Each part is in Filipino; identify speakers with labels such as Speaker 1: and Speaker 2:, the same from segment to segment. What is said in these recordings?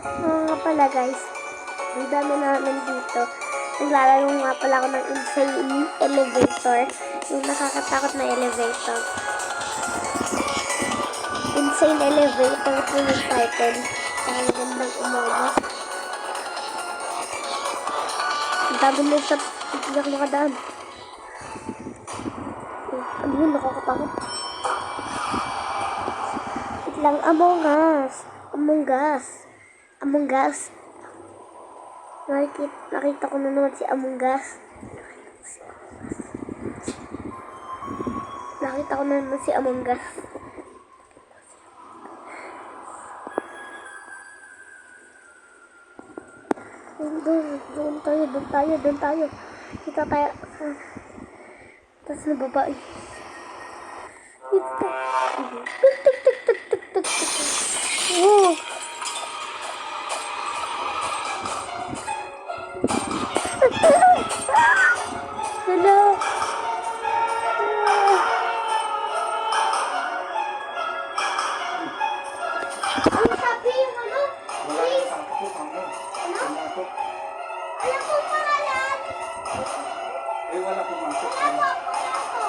Speaker 1: Nga pala guys, ang dami namin dito. Naglalaro nga pala ako ng insane elevator. Yung nakakatakot na elevator. Insane elevator po yung title. Ang gandang umaga. Ang dami na sa pagkiyak makadaan. Ano yun? Nakakatakot. Wait lang. Among Us. Among Us. Among Us. Nakita ko na naman si Among Us. Nakita ko na naman si Among Us. Doon tayo. Kita tayo. Tapos na babae. Ito. Tuk. Oh. Hello. Ang sabi yung ano?
Speaker 2: Wala yung sakto kami. Pumasok.
Speaker 1: Alam ko pala yan.
Speaker 2: Eh, wala pumasok.
Speaker 1: Wala po.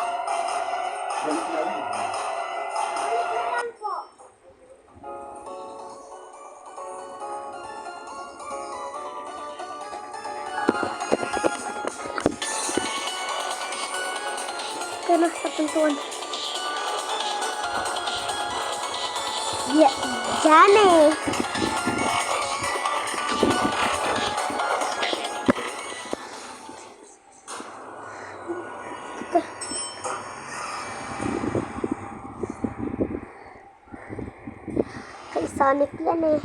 Speaker 2: Balik lang.
Speaker 1: Balik na lang po. Kaya sa pintuan. Diyan eh. Kay Sonic yan eh.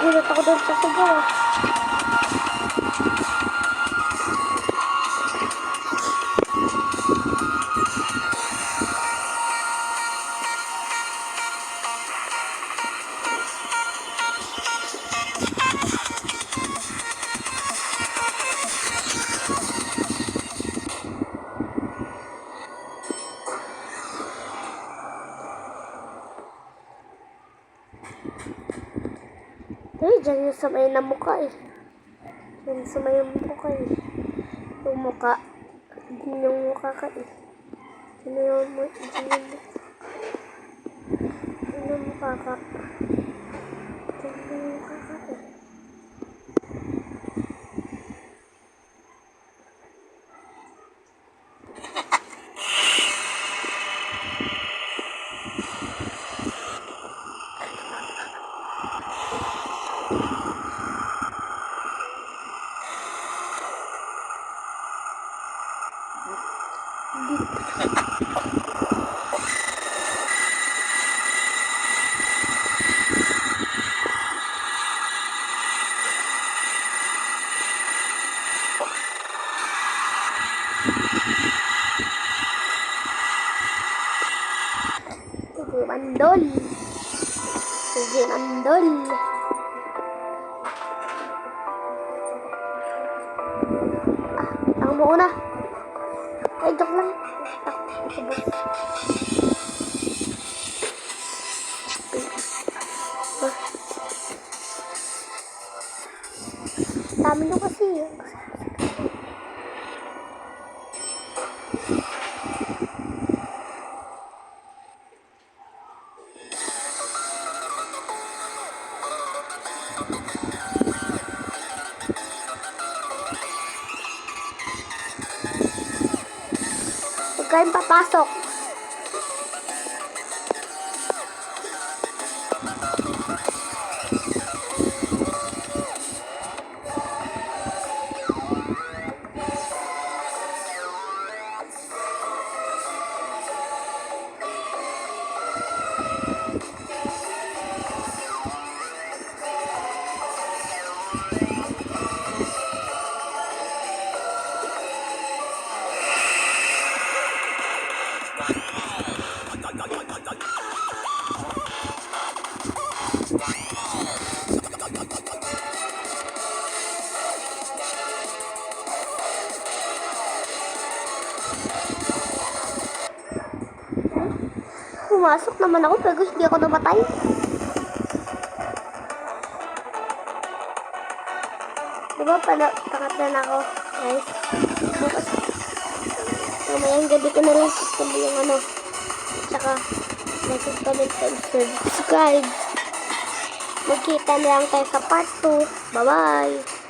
Speaker 1: Gulat ako doon sa sigaw. Eh, dyan yung sa may na mukha eh. Dyan sa may mukha eh. Yung mukha. Dyan yung mukha ka eh. Dyan yung mukha. Dyan yung mukha ka. Dyan yung mukha ka eh. Sige, mandol. Sige, mandol. Ang muna. Ay, joke lang. Dami nyo kasi. kayong papasok. Pumasok naman ako pero hindi ako namatay. Diba pangatla na ako, guys. Bukas. Mamayang gabi ko na lang sabi yung ano. Tsaka, mag-comment and subscribe. Magkita na lang tayo sa part 2. Bye-bye!